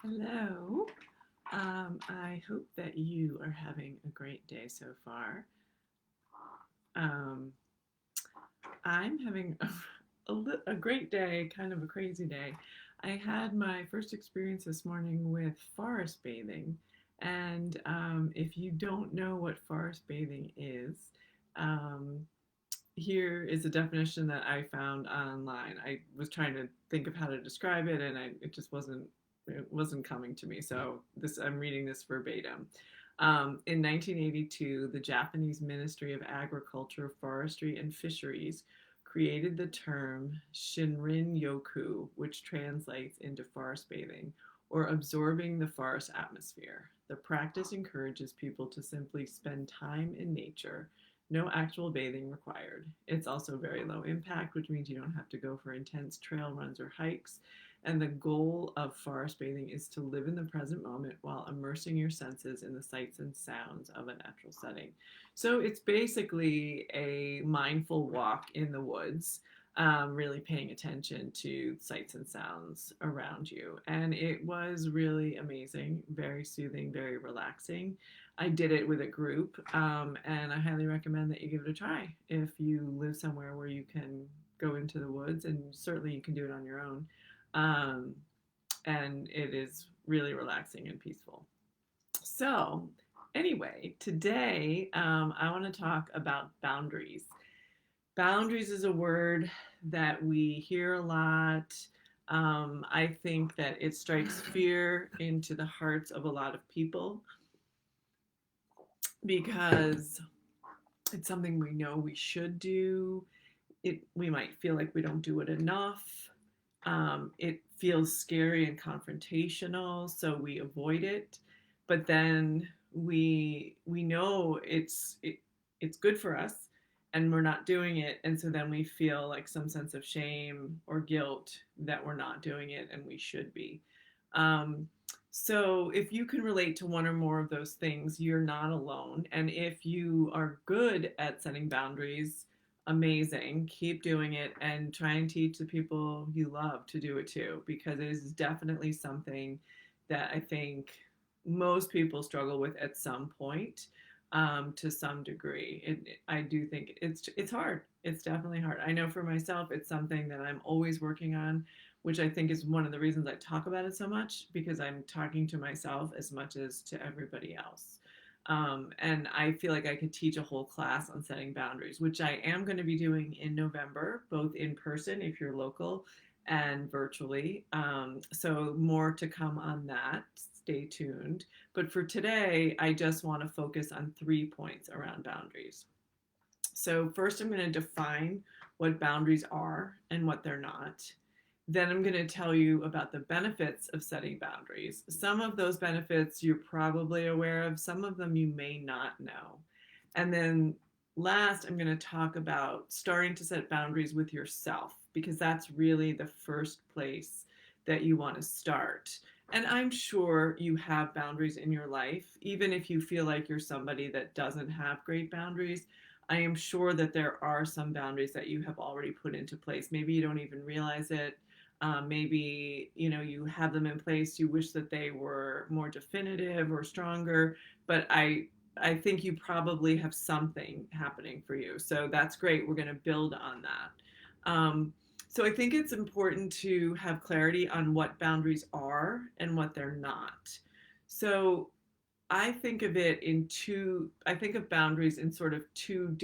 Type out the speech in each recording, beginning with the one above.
Hello. I hope that you are having a great day so far. Um, I'm having a great day, kind of a crazy day. I had my first experience this morning with forest bathing. And if you don't know what forest bathing is, um, here is a definition that I found online. I was trying to think of how to describe it, and it just wasn't coming to me. So this I'm reading this verbatim. In 1982, the Japanese Ministry of Agriculture, Forestry, and Fisheries created the term Shinrin Yoku, which translates into forest bathing or absorbing the forest atmosphere. The practice encourages people to simply spend time in nature, no actual bathing required. It's also very low impact, which means you don't have to go for intense trail runs or hikes. And the goal of forest bathing is to live in the present moment while immersing your senses in the sights and sounds of a natural setting. So it's basically a mindful walk in the woods, really paying attention to sights and sounds around you. And it was really amazing, very soothing, very relaxing. I did it with a group, and I highly recommend that you give it a try if you live somewhere where you can go into the woods, and certainly you can do it on your own. Um, and it is really relaxing and peaceful. So, anyway, today I want to talk about boundaries. Boundaries is a word that we hear a lot. I think that it strikes fear into the hearts of a lot of people because it's something we know we should do. We might feel like we don't do it enough. It feels scary and confrontational, so we avoid it. But then we know it's good for us, and we're not doing it, and so then we feel like some sense of shame or guilt that we're not doing it and we should be. Um, so if you can relate to one or more of those things, you're not alone. And if you are good at setting boundaries, amazing. Keep doing it and try and teach the people you love to do it too, because it is definitely something that I think most people struggle with at some point, to some degree. I do think it's hard. It's definitely hard. I know for myself, it's something that I'm always working on, which I think is one of the reasons I talk about it so much, because I'm talking to myself as much as to everybody else. And I feel like I could teach a whole class on setting boundaries, which I am going to be doing in November, both in person if you're local and virtually. So more to come on that. Stay tuned. But for today, I just want to focus on 3 points around boundaries. So, first, I'm going to define what boundaries are and what they're not. Then, I'm going to tell you about the benefits of setting boundaries. Some of those benefits you're probably aware of, some of them you may not know. And then, last, I'm going to talk about starting to set boundaries with yourself, because that's really the first place that you want to start. And I'm sure you have boundaries in your life, even if you feel like you're somebody that doesn't have great boundaries. I am sure that there are some boundaries that you have already put into place. Maybe you don't even realize it. Maybe you have them in place. You wish that they were more definitive or stronger, but I think you probably have something happening for you. So that's great. We're going to build on that. So I think it's important to have clarity on what boundaries are and what they're not. So I think of boundaries in sort of two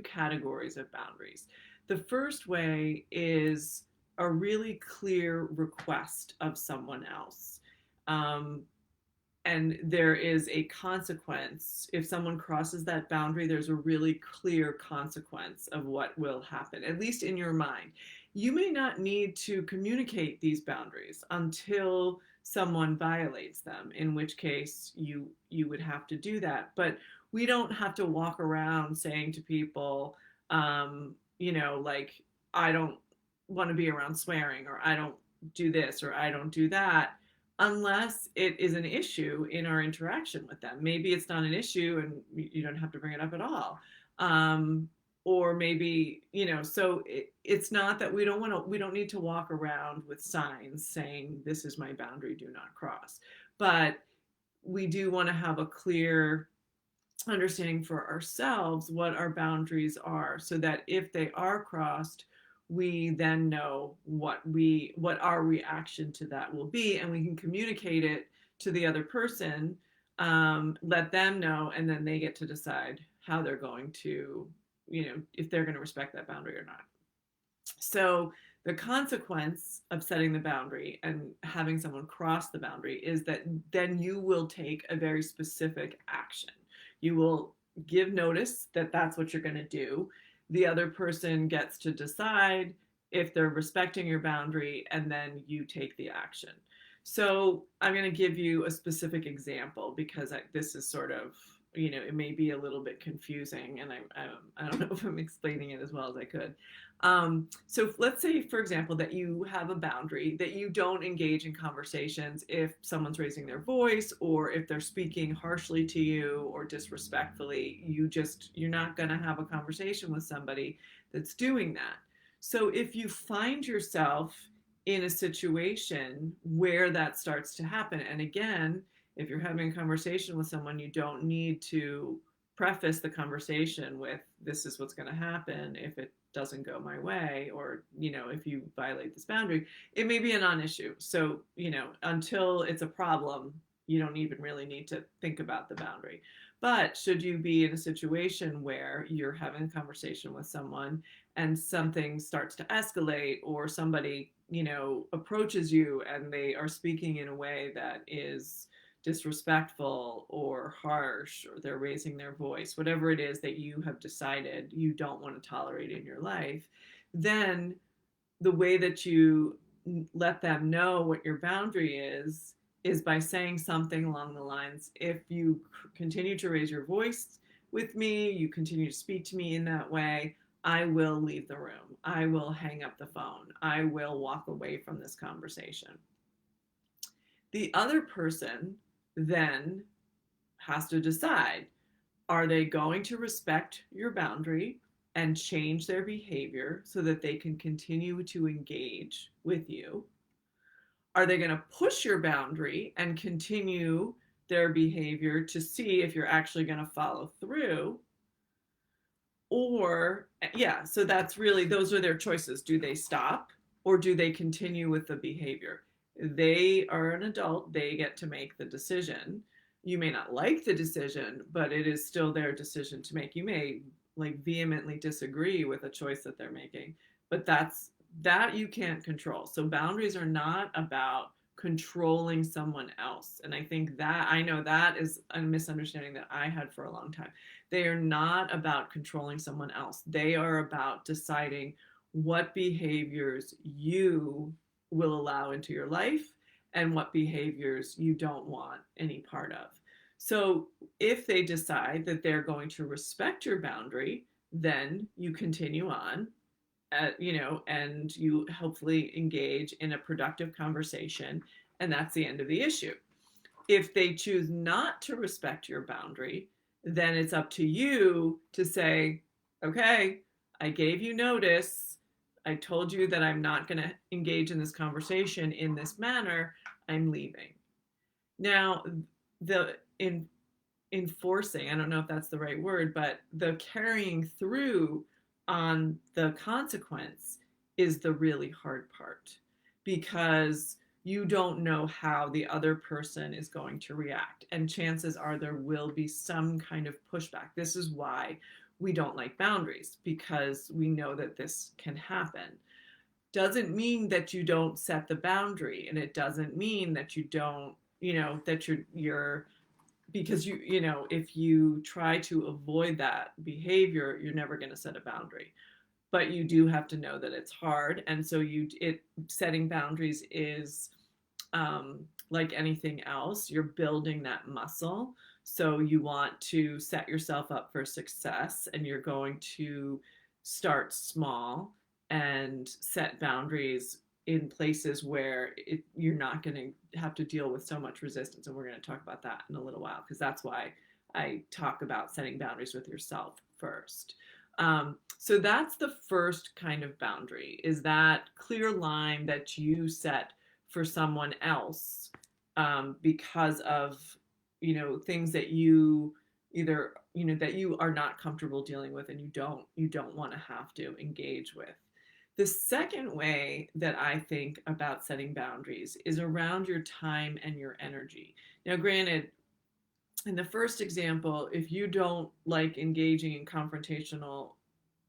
categories of boundaries. The first way is a really clear request of someone else. Um, and there is a consequence. If someone crosses that boundary, there's a really clear consequence of what will happen, at least in your mind. You may not need to communicate these boundaries until someone violates them, in which case you would have to do that. But we don't have to walk around saying to people, like, I don't want to be around swearing, or I don't do this, or I don't do that, unless it is an issue in our interaction with them. Maybe it's not an issue and you don't have to bring it up at all. or maybe, so it's not that we don't need to walk around with signs saying this is my boundary, do not cross, but we do want to have a clear understanding for ourselves what our boundaries are, so that if they are crossed, we then know what our reaction to that will be, and we can communicate it to the other person, let them know, and then they get to decide how they're going to, if they're going to respect that boundary or not. So the consequence of setting the boundary and having someone cross the boundary is that then you will take a very specific action. You will give notice that that's what you're going to do. The other person gets to decide if they're respecting your boundary, and then you take the action. So I'm going to give you a specific example, because this is sort of, it may be a little bit confusing, and I don't know if I'm explaining it as well as I could. So let's say, for example, that you have a boundary that you don't engage in conversations if someone's raising their voice, or if they're speaking harshly to you or disrespectfully. You're not going to have a conversation with somebody that's doing that. So if you find yourself in a situation where that starts to happen, and again, if you're having a conversation with someone, you don't need to preface the conversation with, this is what's going to happen if it doesn't go my way, or if you violate this boundary. It may be a non-issue, so until it's a problem, you don't even really need to think about the boundary. But should you be in a situation where you're having a conversation with someone and something starts to escalate, or somebody approaches you and they are speaking in a way that is disrespectful or harsh, or they're raising their voice, whatever it is that you have decided you don't want to tolerate in your life, then the way that you let them know what your boundary is by saying something along the lines, if you continue to raise your voice with me, you continue to speak to me in that way, I will leave the room. I will hang up the phone. I will walk away from this conversation. The other person then has to decide, are they going to respect your boundary and change their behavior so that they can continue to engage with you? Are they going to push your boundary and continue their behavior to see if you're actually going to follow through? Or, yeah, so that's really, those are their choices. Do they stop, or do they continue with the behavior? They are an adult, they get to make the decision. You may not like the decision, but it is still their decision to make. You may vehemently disagree with a choice that they're making, but that you can't control. So boundaries are not about controlling someone else. And I know that is a misunderstanding that I had for a long time. They are not about controlling someone else. They are about deciding what behaviors you will allow into your life and what behaviors you don't want any part of. So if they decide that they're going to respect your boundary, then you continue on, and you hopefully engage in a productive conversation, and that's the end of the issue. If they choose not to respect your boundary, then it's up to you to say, okay, I gave you notice. I told you that I'm not going to engage in this conversation in this manner. I'm leaving. Now, the enforcing, I don't know if that's the right word, but the carrying through on the consequence is the really hard part, because you don't know how the other person is going to react. And chances are there will be some kind of pushback. This is why we don't like boundaries, because we know that this can happen. Doesn't mean that you don't set the boundary, and it doesn't mean that you don't, that you're because if you try to avoid that behavior, you're never going to set a boundary. But you do have to know that it's hard, and so setting boundaries is, like anything else, you're building that muscle. So you want to set yourself up for success, and you're going to start small and set boundaries in places where you're not going to have to deal with so much resistance. And we're going to talk about that in a little while, because that's why I talk about setting boundaries with yourself first. So that's the first kind of boundary, is that clear line that you set for someone else, because of, things that you either, that you are not comfortable dealing with, and you don't want to have to engage with. The second way that I think about setting boundaries is around your time and your energy. Now, granted, in the first example, if you don't like engaging in confrontational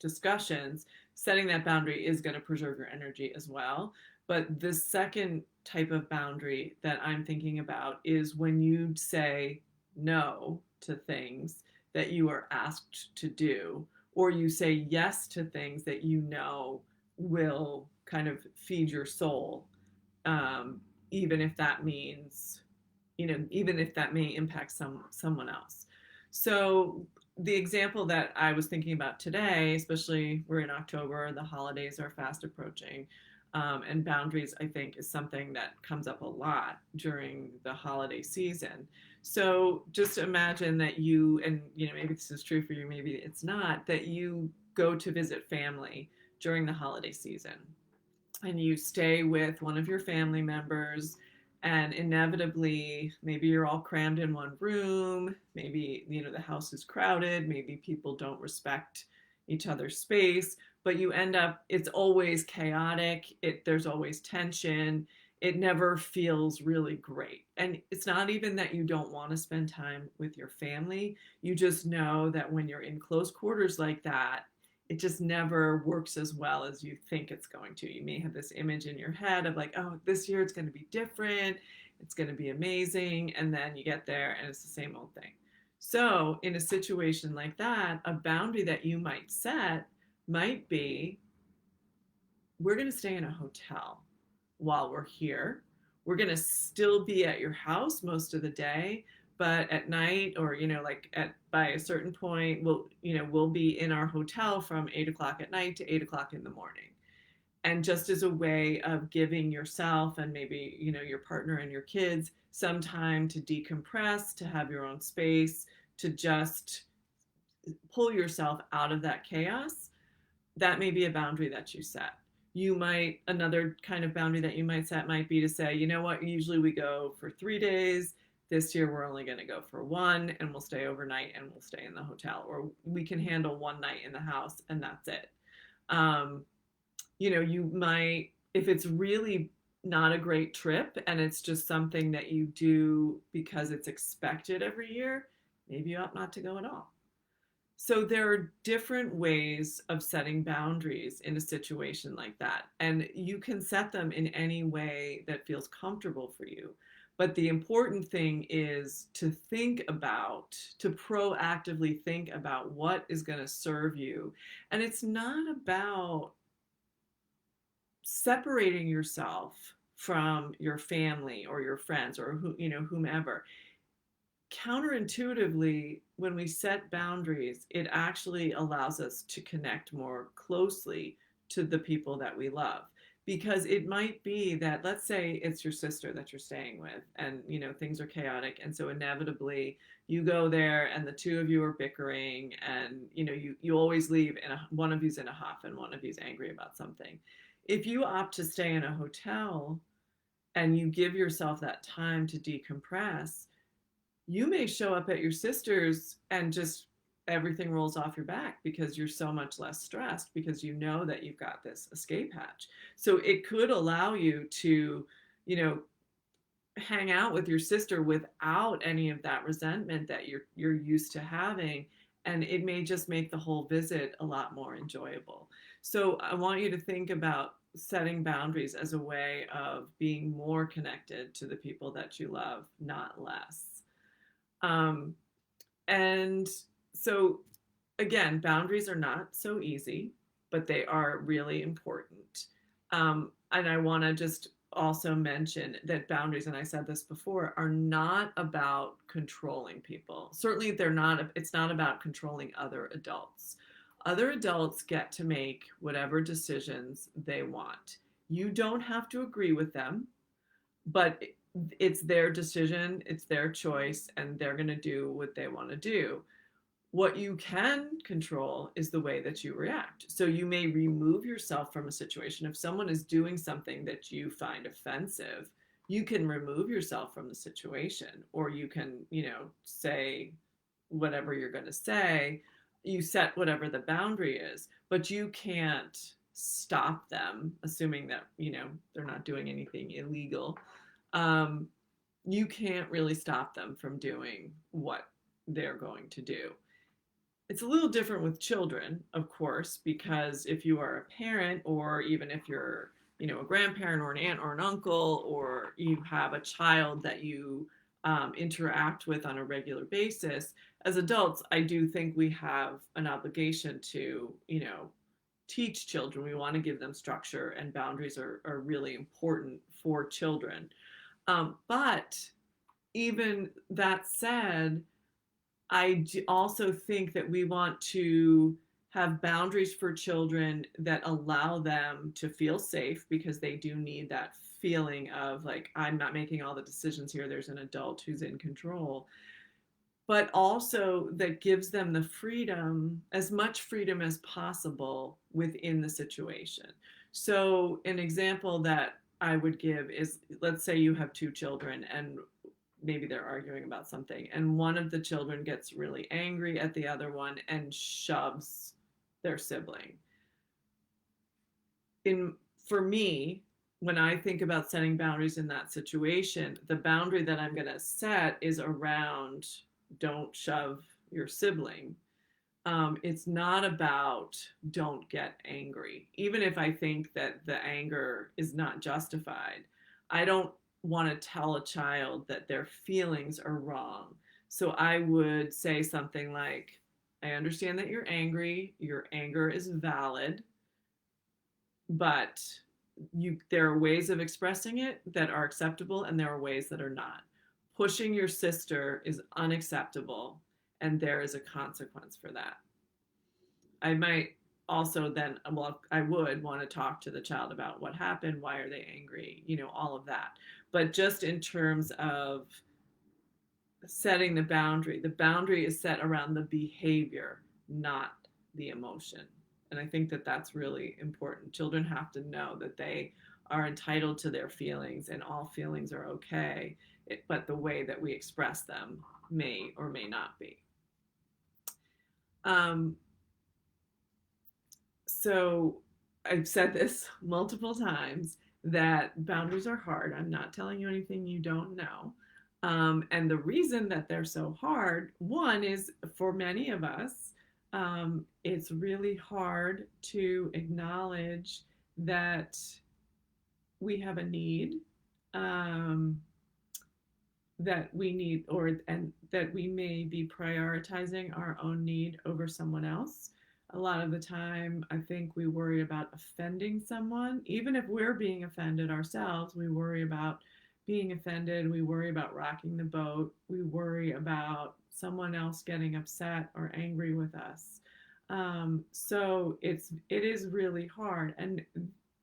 discussions, setting that boundary is going to preserve your energy as well. But the second type of boundary that I'm thinking about is when you say no to things that you are asked to do, or you say yes to things that you know will kind of feed your soul, um, even if that means, even if that may impact someone else. So the example that I was thinking about today, especially we're in October, the holidays are fast approaching, and boundaries, I think, is something that comes up a lot during the holiday season. So just imagine that you, and maybe this is true for you, maybe it's not, that you go to visit family during the holiday season and you stay with one of your family members, and inevitably maybe you're all crammed in one room, maybe the house is crowded, maybe people don't respect each other's space, but you end up, it's always chaotic, there's always tension, it never feels really great. And it's not even that you don't want to spend time with your family, you just know that when you're in close quarters like that, it just never works as well as you think it's going to. You may have this image in your head of like, oh, this year it's going to be different, it's going to be amazing, and then you get there and it's the same old thing. So in a situation like that, a boundary that you might set might be, we're going to stay in a hotel while we're here. We're going to still be at your house most of the day, but at night, or like by a certain point, we'll be in our hotel from 8 o'clock at night to 8 o'clock in the morning. And just as a way of giving yourself and maybe your partner and your kids some time to decompress, to have your own space, to just pull yourself out of that chaos, that may be a boundary that you set. Another kind of boundary that you might set might be to say, you know what, usually we go for 3 days. This year we're only going to go for one, and we'll stay overnight and we'll stay in the hotel, or we can handle one night in the house and that's it. You might, if it's really not a great trip and it's just something that you do because it's expected every year, maybe you ought not to go at all. So there are different ways of setting boundaries in a situation like that. And you can set them in any way that feels comfortable for you. But the important thing is to proactively think about what is going to serve you. And it's not about separating yourself from your family or your friends or whomever. Counterintuitively, when we set boundaries, it actually allows us to connect more closely to the people that we love. Because it might be that, let's say it's your sister that you're staying with, and things are chaotic, and so inevitably you go there and the two of you are bickering, and you always leave and one of you's in a huff and one of you's angry about something. If you opt to stay in a hotel and you give yourself that time to decompress, you may show up at your sister's and just everything rolls off your back because you're so much less stressed, because you know that you've got this escape hatch. So it could allow you to, hang out with your sister without any of that resentment that you're used to having, and it may just make the whole visit a lot more enjoyable. So I want you to think about setting boundaries as a way of being more connected to the people that you love, not less. And so, again, boundaries are not so easy, but they are really important. And I want to just also mention that boundaries, and I said this before, are not about controlling people. Certainly, it's not about controlling other adults. Other adults get to make whatever decisions they want. You don't have to agree with them, but it's their decision, it's their choice, and they're going to do what they want to do. What you can control is the way that you react. So you may remove yourself from a situation. If someone is doing something that you find offensive, you can remove yourself from the situation, or you can, say whatever you're going to say. You set whatever the boundary is, but you can't stop them, assuming that, they're not doing anything illegal. Um, you can't really stop them from doing what they're going to do. It's a little different with children, of course, because if you are a parent, or even if you're, a grandparent or an aunt or an uncle, or you have a child that you interact with on a regular basis, as adults, I do think we have an obligation to, teach children. We want to give them structure, and boundaries are really important for children. But even that said, I also think that we want to have boundaries for children that allow them to feel safe, because they do need that feeling of like, I'm not making all the decisions here. There's an adult who's in control. But also that gives them the freedom, as much freedom as possible within the situation. So, an example that I would give is, let's say you have two children, and maybe they're arguing about something, and one of the children gets really angry at the other one and shoves their sibling. In For me, when I think about setting boundaries in that situation, the boundary that I'm going to set is around, don't shove your sibling. It's not about don't get angry, even if I think that the anger is not justified. I don't want to tell a child that their feelings are wrong. So I would say something like, I understand that you're angry. Your anger is valid, but there are ways of expressing it that are acceptable, and there are ways that are not. Pushing your sister is unacceptable, and there is a consequence for that. I might also then, well, I would want to talk to the child about what happened, why are they angry, all of that. But just in terms of setting the boundary is set around the behavior, not the emotion. And I think that that's really important. Children have to know that they are entitled to their feelings, and all feelings are okay, but the way that we express them may or may not be. Um, so I've said this multiple times, that boundaries are hard. I'm not telling you anything you don't know. And the reason that they're so hard, one, is for many of us, it's really hard to acknowledge that we have a need, um, that we need, and that we may be prioritizing our own need over someone else. A lot of the time, I think we worry about offending someone. Even if we're being offended ourselves, we worry about being offended. We worry about rocking the boat. We worry about someone else getting upset or angry with us. So it is really hard, and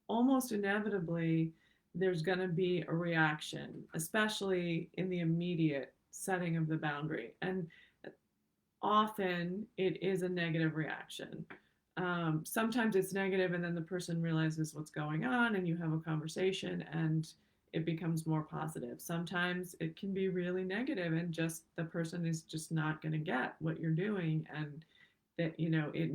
almost inevitably, there's going to be a reaction, especially in the immediate setting of the boundary. And often it is a negative reaction. Sometimes it's negative, and then the person realizes what's going on, and you have a conversation, and it becomes more positive. Sometimes it can be really negative, and just the person is just not going to get what you're doing, and that it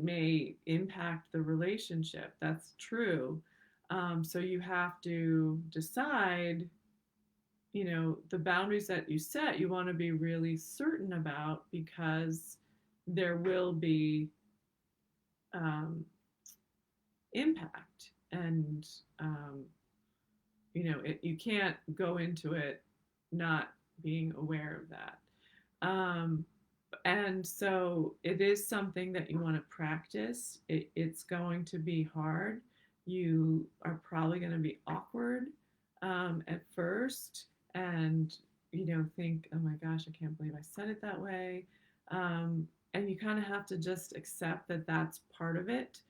may impact the relationship. That's true. So you have to decide, the boundaries that you set, you want to be really certain about, because there will be impact. And, you can't go into it not being aware of that. And so it is something that you want to practice. It's going to be hard. You are probably going to be awkward at first, and think, oh my gosh, I can't believe I said it that way. And you kind of have to just accept that that's part of it.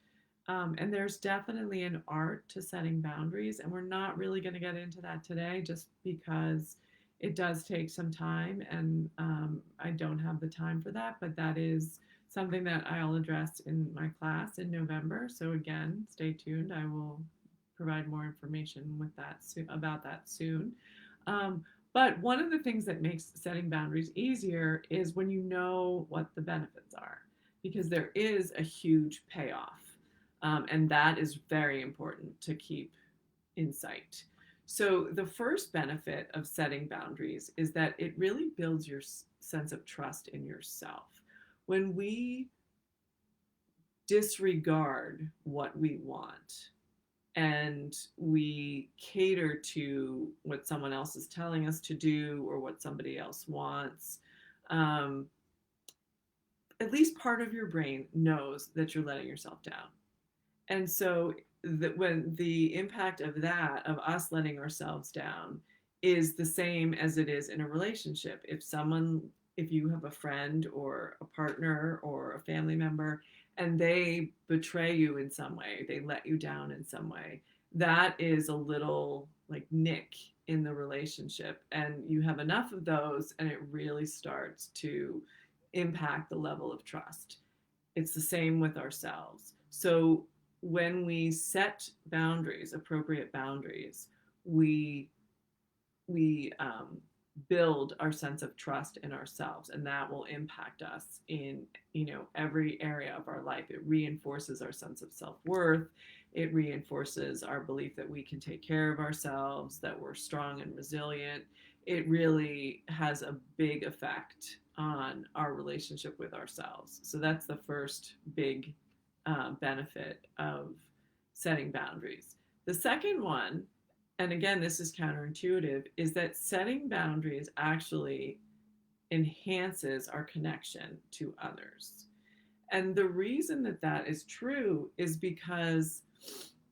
And there's definitely an art to setting boundaries, and we're not really going to get into that today, just because It does take some time, and I don't have the time for that, but that is something that I'll address in my class in November. So again, stay tuned. I will provide more information with that about that soon. Um, but one of the things that makes setting boundaries easier is when you know what the benefits are, because there is a huge payoff, and that is very important to keep in sight. So, the first benefit of setting boundaries is that it really builds your sense of trust in yourself. When we disregard what we want and we cater to what someone else is telling us to do or what somebody else wants, um, at least part of your brain knows that you're letting yourself down. And so that when the impact of that, of us letting ourselves down, is the same as it is in a relationship. If you have a friend or a partner or a family member and they betray you in some way, they let you down in some way, that is a little like nick in the relationship. And you have enough of those, and it really starts to impact the level of trust. It's the same with ourselves. So when we set boundaries, appropriate boundaries, we we build our sense of trust in ourselves, and that will impact us in every area of our life. It reinforces our sense of self-worth. It reinforces our belief that we can take care of ourselves, that we're strong and resilient. It really has a big effect on our relationship with ourselves. So that's the first big benefit of setting boundaries. The second one, and again, this is counterintuitive, is that setting boundaries actually enhances our connection to others. And the reason that that is true is because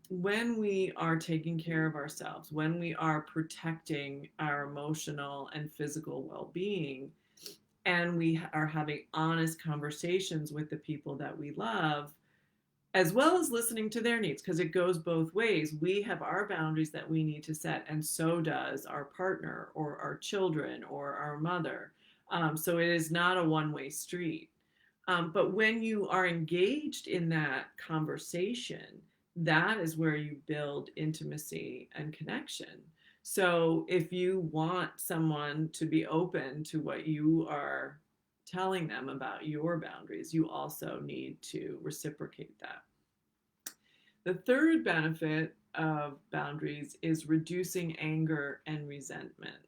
when we are taking care of ourselves, when we are protecting our emotional and physical well being, and we are having honest conversations with the people that we love, as well as listening to their needs, because it goes both ways. We have our boundaries that we need to set, and so does our partner or our children or our mother. So it is not a one-way street. But when you are engaged in that conversation, that is where you build intimacy and connection. So if you want someone to be open to what you are telling them about your boundaries, you also need to reciprocate that. The third benefit of boundaries is reducing anger and resentment.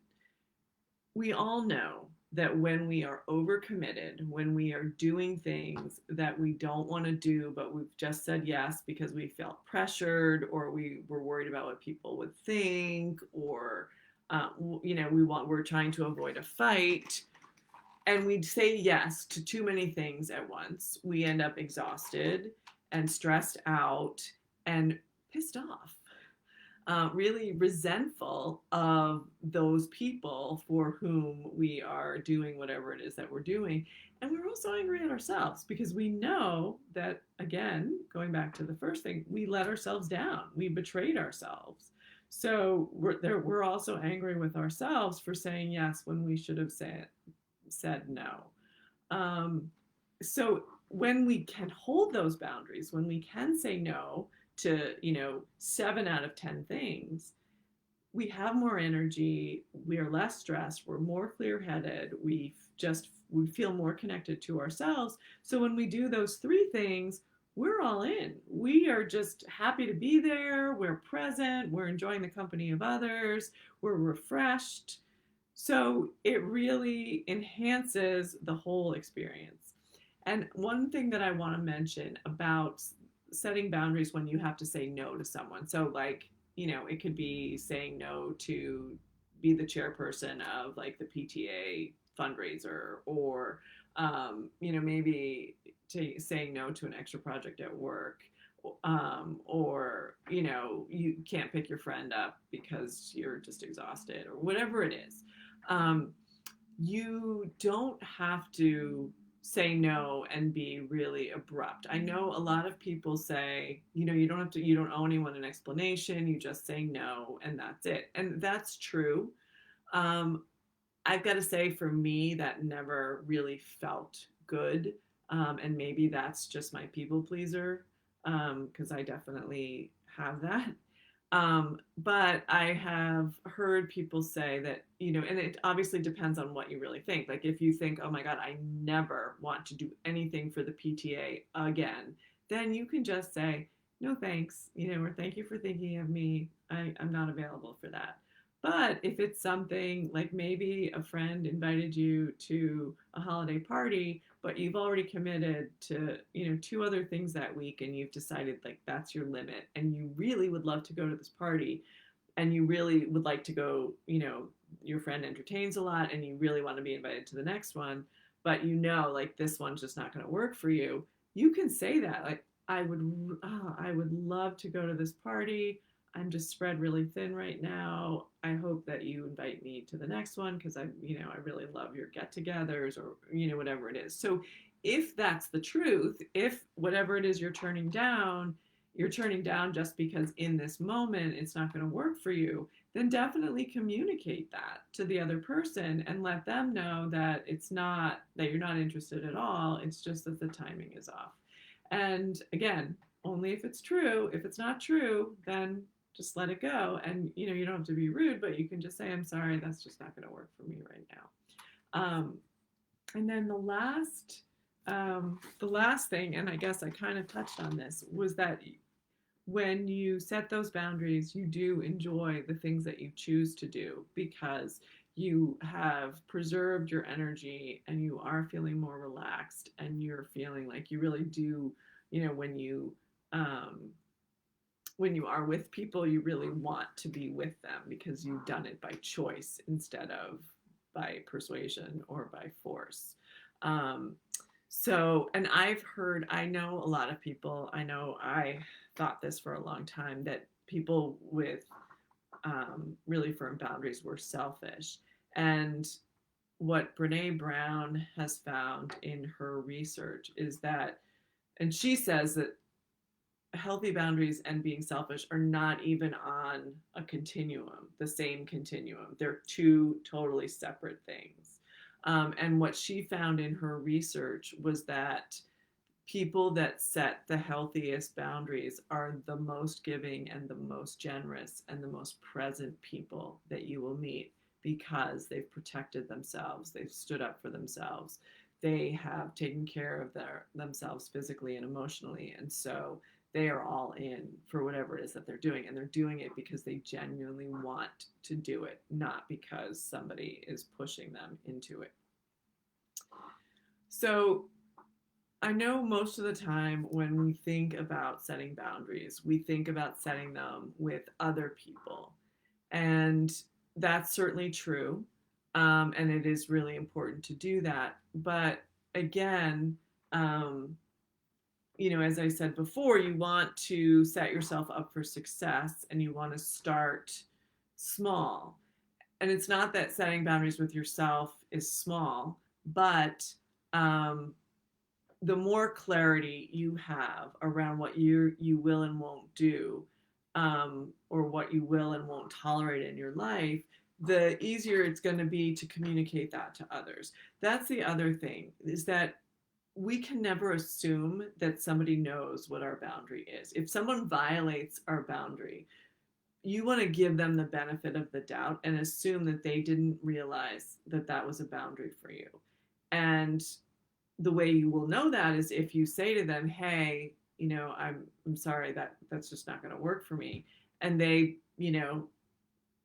We all know that when we are overcommitted, when we are doing things that we don't want to do, but we've just said yes because we felt pressured or we were worried about what people would think, or we're trying to avoid a fight, and we say yes to too many things at once, we end up exhausted and stressed out and pissed off, really resentful of those people for whom we are doing whatever it is that we're doing. And we're also angry at ourselves because we know that, again, going back to the first thing, we let ourselves down. We betrayed ourselves. So we're also angry with ourselves for saying yes when we should have said no. Um, so when we can hold those boundaries, when we can say no to 7 out of 10 things, we have more energy, we are less stressed, we're more clear-headed, we feel more connected to ourselves. So when we do those 3 things, we're all in. We are just happy to be there, we're present, we're enjoying the company of others, we're refreshed. So it really enhances the whole experience. And one thing that I want to mention about setting boundaries when you have to say no to someone. So, like, it could be saying no to be the chairperson of like the PTA fundraiser, or, maybe saying no to an extra project at work. Or you can't pick your friend up because you're just exhausted, or whatever it is. You don't have to say no and be really abrupt. I know a lot of people say, you don't owe anyone an explanation, you just say no and that's it. And that's true. Um, I've got to say, for me, that never really felt good. And maybe that's just my people pleaser, because I definitely have that. But I have heard people say that, and it obviously depends on what you really think. Like if you think, oh my God, I never want to do anything for the PTA again, then you can just say, no thanks, or thank you for thinking of me. I'm not available for that. But if it's something like maybe a friend invited you to a holiday party, but you've already committed to, two other things that week and you've decided like that's your limit and you really would love to go to this party and you really would like to go, your friend entertains a lot and you really want to be invited to the next one, but like this one's just not going to work for you, you can say that like I would love to go to this party. I'm just spread really thin right now. I hope that you invite me to the next one because I really love your get-togethers or whatever it is. So if that's the truth, if whatever it is you're turning down just because in this moment it's not going to work for you, then definitely communicate that to the other person and let them know that it's not that you're not interested at all. It's just that the timing is off. And again, only if it's true. If it's not true, then just let it go. And you don't have to be rude, but you can just say, I'm sorry, that's just not going to work for me right now. And then the last thing, and I guess I kind of touched on this, was that when you set those boundaries, you do enjoy the things that you choose to do because you have preserved your energy and you are feeling more relaxed and you're feeling like you really do, when you are with people, you really want to be with them because you've done it by choice instead of by persuasion or by force. And I know a lot of people, I know I thought this for a long time, that people with really firm boundaries were selfish. And what Brene Brown has found in her research is that, and she says that healthy boundaries and being selfish are not even on a continuum, the same continuum. They're two totally separate things. And what she found in her research was that people that set the healthiest boundaries are the most giving and the most generous and the most present people that you will meet because they've protected themselves, they've stood up for themselves, they have taken care of themselves physically and emotionally, and so they are all in for whatever it is that they're doing, and they're doing it because they genuinely want to do it, not because somebody is pushing them into it. So I know most of the time when we think about setting boundaries, we think about setting them with other people. And that's certainly true. And it is really important to do that. But again, as I said before, you want to set yourself up for success and you want to start small. And it's not that setting boundaries with yourself is small, but the more clarity you have around what you will and won't do, or what you will and won't tolerate in your life, the easier it's going to be to communicate that to others. That's the other thing, is that we can never assume that somebody knows what our boundary is. If someone violates our boundary, you want to give them the benefit of the doubt and assume that they didn't realize that that was a boundary for you. And the way you will know that is if you say to them, hey, I'm sorry, that's just not going to work for me. And they,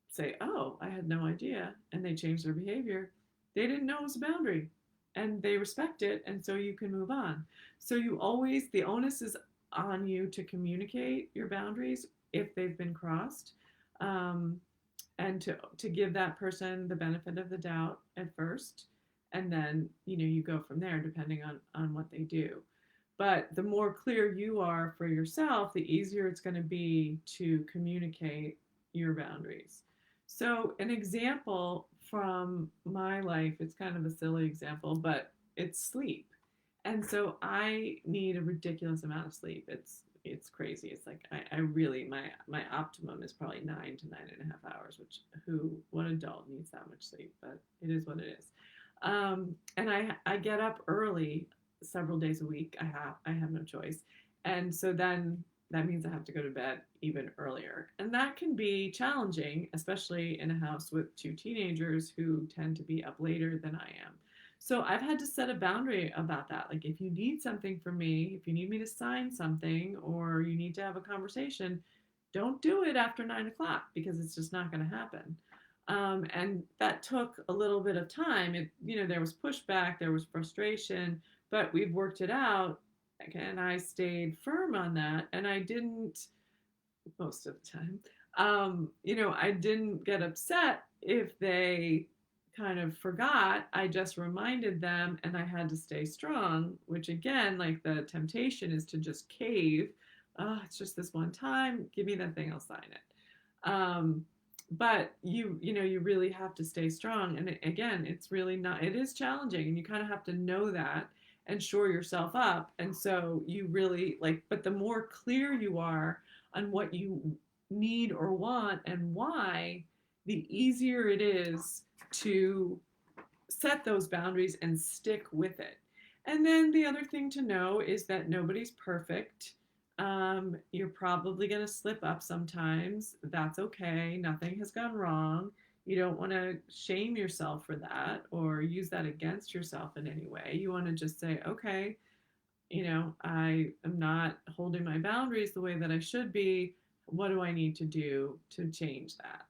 say, oh, I had no idea. And they change their behavior. They didn't know it was a boundary and they respect it. And so you can move on. So the onus is on you to communicate your boundaries if they've been crossed, and to give that person the benefit of the doubt at first. And then, you go from there depending on what they do. But the more clear you are for yourself, the easier it's going to be to communicate your boundaries. So an example from my life, it's kind of a silly example, but it's sleep. And so I need a ridiculous amount of sleep. It's it's crazy. It's like I really my optimum is probably 9 to 9.5 hours, which what adult needs that much sleep? But it is what it is. And I get up early several days a week. I have no choice, and so then that means I have to go to bed even earlier, and that can be challenging, especially in a house with two teenagers who tend to be up later than I am. So I've had to set a boundary about that. Like, if you need something from me, if you need me to sign something, or you need to have a conversation, don't do it after 9 o'clock because it's just not going to happen. And that took a little bit of time. There was pushback, there was frustration, but we've worked it out. And I stayed firm on that. And I didn't, most of the time, I didn't get upset if they kind of forgot. I just reminded them and I had to stay strong, which again, like the temptation is to just cave. Oh, it's just this one time. Give me that thing, I'll sign it. But you really have to stay strong. And again, it's really not, it is challenging and you kind of have to know that and shore yourself up. And so you really like, but the more clear you are on what you need or want and why, the easier it is to set those boundaries and stick with it. And then the other thing to know is that nobody's perfect. You're probably going to slip up sometimes. That's okay. Nothing has gone wrong. You don't want to shame yourself for that or use that against yourself in any way. You want to just say, okay, I am not holding my boundaries the way that I should be. What do I need to do to change that?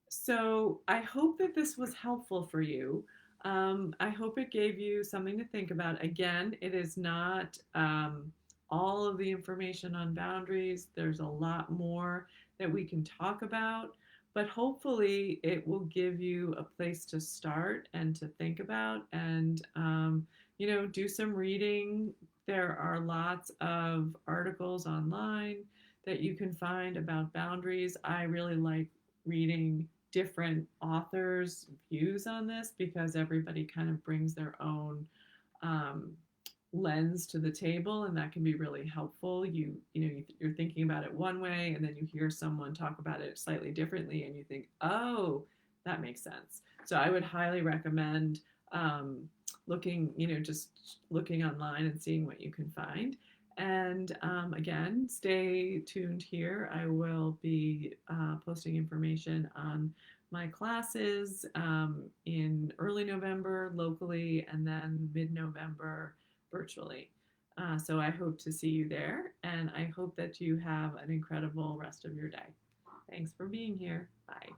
So I hope that this was helpful for you. I hope it gave you something to think about. Again, it is not all of the information on boundaries. There's a lot more that we can talk about, but hopefully it will give you a place to start and to think about and, do some reading. There are lots of articles online that you can find about boundaries. I really like reading different authors' views on this because everybody kind of brings their own um, lens to the table, and that can be really helpful. You're thinking about it one way, and then you hear someone talk about it slightly differently, and you think, oh, that makes sense. So I would highly recommend just looking online and seeing what you can find. And again, stay tuned here. I will be posting information on my classes in early November locally and then mid-November virtually. So I hope to see you there, and I hope that you have an incredible rest of your day. Thanks for being here. Bye.